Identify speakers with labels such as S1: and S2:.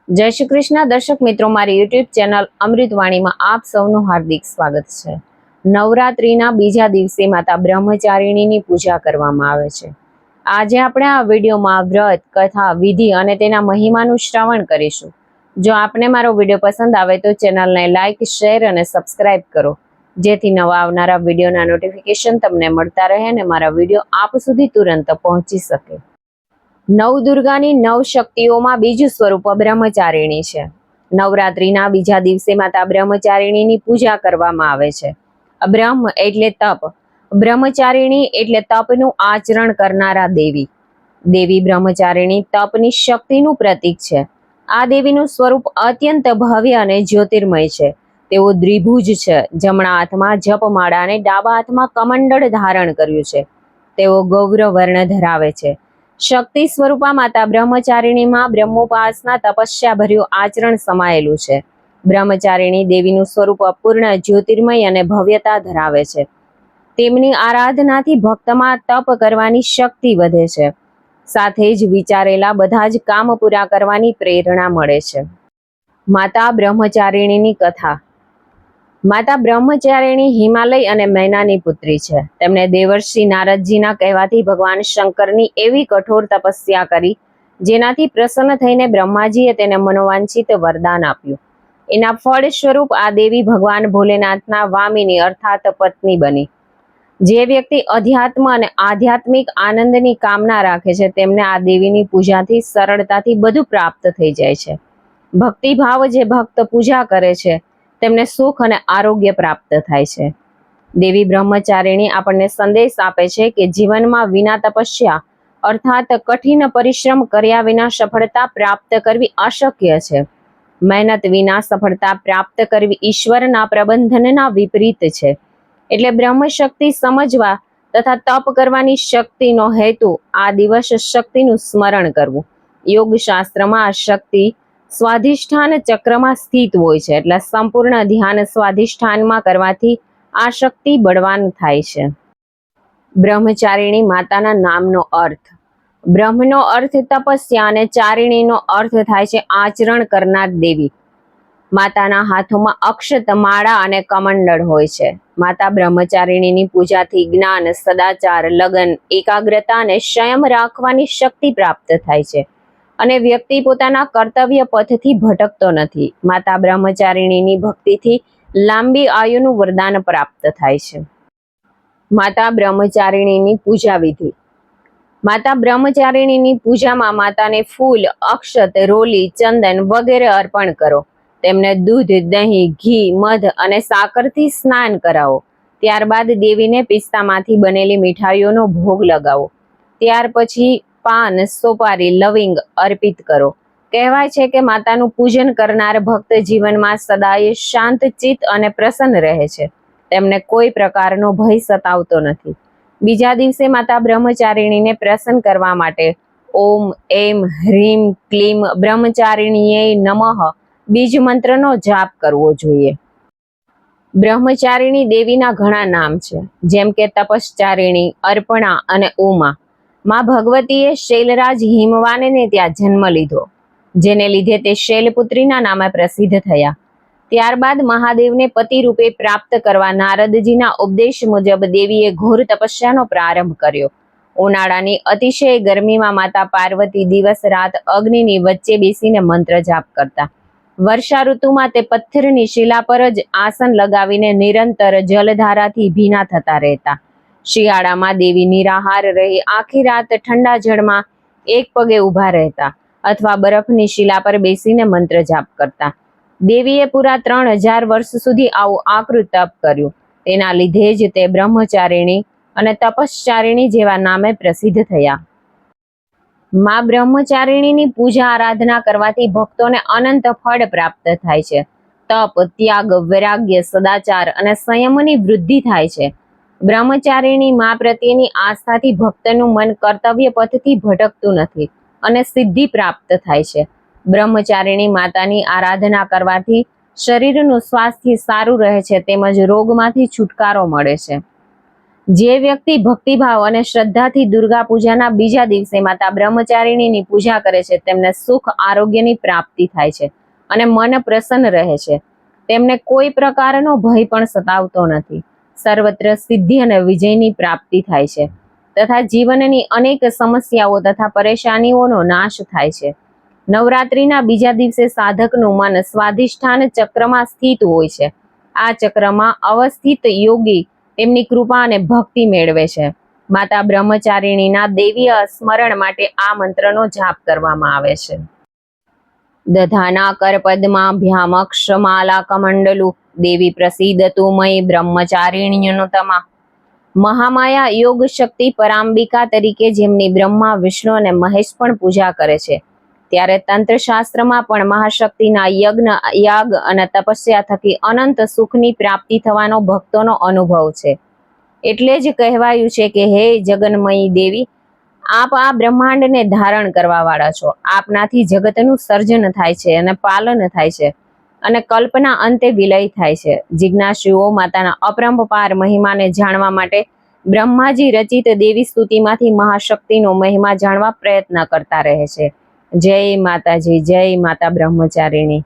S1: જય શ્રી કૃષ્ણ દર્શક મિત્રો, મારી યુટ્યુબ ચેનલ અમૃતવાણીમાં આપ સૌનું હાર્દિક સ્વાગત છે. નવરાત્રીના બીજા દિવસે માતા બ્રહ્મચારિણીની પૂજા કરવામાં આવે છે. આજે આપણે આ વિડીયોમાં વ્રત, કથા, વિધિ અને તેના મહિમાનું શ્રવણ કરીશું. જો આપને મારો વિડીયો પસંદ આવે તો ચેનલને લાઇક, શેર અને સબસ્ક્રાઇબ કરો, જેથી નવા આવનારા વિડીયોના નોટિફિકેશન તમને મળતા રહે અને મારા વિડીયો આપ સુધી તુરંત પહોંચી શકે. નવદુર્ગાની નવ શક્તિઓમાં બીજું સ્વરૂપ બ્રહ્મચારિણી છે. નવરાત્રીના બીજા દિવસે માતા બ્રહ્મચારિણીની પૂજા કરવામાં આવે છે. બ્રહ્મ એટલે તપ, બ્રહ્મચારિણી એટલે તપનું આચરણ કરનારા દેવી. દેવી બ્રહ્મચારિણી તપની શક્તિનું પ્રતીક છે. આ દેવીનું સ્વરૂપ અત્યંત ભવ્ય અને જ્યોતિર્મય છે. તેઓ દ્વિભુજ છે. જમણા હાથમાં જપમાળા અને ડાબા હાથમાં કમંડળ ધારણ કર્યું છે. તેઓ ગૌર વર્ણ ધરાવે છે. શક્તિ સ્વરૂપા માતા બ્રહ્મચારિણીમાં બ્રહ્મોપાસના તપસ્યા ભર્યું આચરણ સમાયેલું છે. બ્રહ્મચારિણી દેવીનું સ્વરૂપ અપૂર્ણ, જ્યોતિર્મય અને ભવ્યતા ધરાવે છે. તેમની આરાધનાથી ભક્તમાં તપ કરવાની શક્તિ વધે છે. સાથે જ વિચારેલા બધા જ કામ પૂરા કરવાની પ્રેરણા મળે છે. માતા બ્રહ્મચારિણીની કથા. માતા બ્રહ્મચારિણી હિમાલય અને મૈનાની પુત્રી છે. તેમણે દેવર્ષિ નારદજીના કહેવાથી ભગવાન શંકરની એવી કઠોર તપસ્યા કરી, જેનાથી પ્રસન્ન થઈને બ્રહ્માજીએ તેને મનોવાંછિત વરદાન આપ્યું. એના ફળ સ્વરૂપ આ દેવી ભગવાન ભોલેનાથના વામિની અર્થાત પત્ની બની. જે વ્યક્તિ અધ્યાત્મ અને આધ્યાત્મિક આનંદની કામના રાખે છે, તેમને આ દેવીની પૂજાથી સરળતાથી બધું પ્રાપ્ત થઈ જાય છે. ભક્તિભાવ જે ભક્ત પૂજા કરે છે, તેમને સુખ અને આરોગ્ય પ્રાપ્ત થાય છે. દેવી બ્રહ્મચારિણી આપણને સંદેશ આપે છે કે જીવનમાં વિના તપસ્યા અર્થાત કઠિન પરિશ્રમ કર્યા વિના સફળતા પ્રાપ્ત કરવી અશક્ય છે. મહેનત વિના સફળતા પ્રાપ્ત કરવી ઈશ્વરના પ્રબંધનના વિપરીત છે. એટલે બ્રહ્મશક્તિ સમજવા તથા તપ કરવાની શક્તિનો હેતુ આ દિવસ શક્તિનું સ્મરણ કરવું. યોગ શાસ્ત્રમાં આ શક્તિ સ્વાધિષ્ઠાન ચક્રમાં સ્થિત હોય છે. એટલે સંપૂર્ણ ધ્યાન સ્વાધિષ્ઠાનમાં કરવાથી આ શક્તિ બળવાન થાય છે. બ્રહ્મચારિણી માતાના નામનો અર્થ. બ્રહ્મનો અર્થ તપસ્યા અને ચારિણીનો અર્થ થાય છે આચરણ કરનાર દેવી. માતાના હાથોમાં અક્ષત, માળા અને કમંડળ હોય છે. માતા બ્રહ્મચારિણીની પૂજાથી જ્ઞાન, સદાચાર, લગન, એકાગ્રતા અને સંયમ રાખવાની શક્તિ પ્રાપ્ત થાય છે અને વ્યક્તિ પોતાના કર્તવ્ય પથથી ભટકતો નથી. માતા બ્રહ્મચારિણીની ભક્તિથી લાંબી આયુનું વરદાન પ્રાપ્ત થાય છે. માતા બ્રહ્મચારિણીની પૂજા વિધિ. માતા બ્રહ્મચારિણીની પૂજામાં માતાને ફૂલ, અક્ષત, રોલી, ચંદન વગેરે અર્પણ કરો. તેમને દૂધ, દહીં, ઘી, મધ અને સાકરથી સ્નાન કરાવો. ત્યારબાદ દેવીને પિસ્તામાંથી બનેલી મીઠાઈઓનો ભોગ લગાવો. ત્યાર પછી પાન, સોપારી, લવિંગ અર્પિત કરો. કહેવાય છે કે માતાનું પૂજન કરનાર ભક્ત જીવનમાં સદાય શાંત ચિત્ત અને પ્રસન્ન રહે છે. તેમને કોઈ પ્રકારનો ભય સતાવતો નથી. બીજા દિવસે માતા બ્રહ્મચારિણીને પ્રસન્ન કરવા માટે ઓમ એમ હ્રીમ ક્લીમ બ્રહ્મચારિણીએ નમઃ બીજ મંત્રનો જાપ કરવો જોઈએ. બ્રહ્મચારિણી દેવીના ઘણા નામ છે, જેમ કે તપશ્ચારિણી, અર્પણા અને ઉમા. માં ભગવતીએ શૈલરાજ હિમવાનને ત્યાં જન્મ લીધો, જેને લીધે તે શૈલપુત્રીના નામે પ્રસિદ્ધ થયા. ત્યારબાદ મહાદેવને પતિ રૂપે પ્રાપ્ત કરવા નારદજીના ઉપદેશ મુજબ દેવીએ ઘોર તપસ્યાનો પ્રારંભ કર્યો. ઉનાળાની અતિશય ગરમીમાં માતા પાર્વતી દિવસ રાત અગ્નિની વચ્ચે બેસીને મંત્ર જાપ કરતા. વર્ષા ઋતુમાં તે પથ્થરની શિલા પર જ આસન લગાવીને નિરંતર જલધારાથી ભીના થતા રહેતા. શિયાળામાં દેવી નિરાહાર રહી આખી રાત ઠંડા જળમાં એક પગે ઊભા રહેતા અથવા બરફની શિલા પર બેસીને મંત્ર જાપ કરતા. દેવીએ પૂરા 3000 વર્ષ સુધી આવું આકૃત તપ કર્યું. તેના લીધે જ તે બ્રહ્મચારિણી અને તપશ્ચારિણી જેવા નામે પ્રસિદ્ધ થયા. માં બ્રહ્મચારિણીની પૂજા આરાધના કરવાથી ભક્તોને અનંત ફળ પ્રાપ્ત થાય છે. તપ, ત્યાગ, વૈરાગ્ય, સદાચાર અને સંયમની વૃદ્ધિ થાય છે. બ્રહ્મચારિણી માં પ્રત્યેની આસ્થાથી ભક્તનું મન કર્તવ્ય પથથી ભટકતું નથી અને સિદ્ધિ પ્રાપ્ત થાય છે. બ્રહ્મચારિણી માતાની આરાધના કરવાથી શરીરનું સ્વાસ્થ્ય સારું રહે છે, તેમજ રોગમાંથી છુટકારો મળે છે. જે વ્યક્તિ ભક્તિભાવ અને શ્રદ્ધાથી દુર્ગા પૂજાના બીજા દિવસે માતા બ્રહ્મચારિણીની પૂજા કરે છે તેમને સુખ આરોગ્યની પ્રાપ્તિ થાય છે અને મન પ્રસન્ન રહે છે. તેમને કોઈ પ્રકારનો ભય પણ સતાવતો નથી. સર્વત્ર સિદ્ધિ અને વિજયની પ્રાપ્તિ થાય છે તથા જીવનની અનેક સમસ્યાઓ તથા પરેશાનીઓનો નાશ થાય છે. નવરાત્રિના બીજા દિવસે સાધકનું મન સ્વાધિષ્ઠાન ચક્રમાં સ્થિત હોય છે. આ ચક્રમાં અવસ્થિત યોગી તેમની કૃપા અને ભક્તિ મેળવે છે. માતા બ્રહ્મચારિણીના દૈવીય સ્મરણ માટે આ મંત્રનો જાપ કરવામાં આવે છે. દધાના કરપદ્માભ્યામક્ષમાલા કમંડલુ દેવી પ્રસીદતુ મયી બ્રહ્મચારિણ્યનુતમા. મહામાયા યોગ શક્તિ પરાંબિકા તરીકે જેમની બ્રહ્મા, વિષ્ણુ અને મહેશ પણ પૂજા કરે છે, ત્યારે તંત્રશાસ્ત્રમાં પણ મહાશક્તિના યાગ અને તપસ્યા થકી અનંત સુખની પ્રાપ્તિ થવાનો ભક્તોનો અનુભવ છે. એટલે જ કહેવાયું છે કે હે જગન્મયી દેવી, આપ આ બ્રહ્માંડને ધારણ કરવા વાળા છો. આપનાથી જગતનું સર્જન થાય છે અને પાલન થાય છે અને કલ્પના અંતે વિલય થાય છે. જિજ્ઞાસુઓ માતાના અપરંપાર મહિમાને જાણવા માટે બ્રહ્માજી રચિત દેવી સ્તુતિમાંથી મહાશક્તિનો મહિમા જાણવા પ્રયત્ન કરતા રહે છે. જય માતાજી, જય માતા બ્રહ્મચારિણી.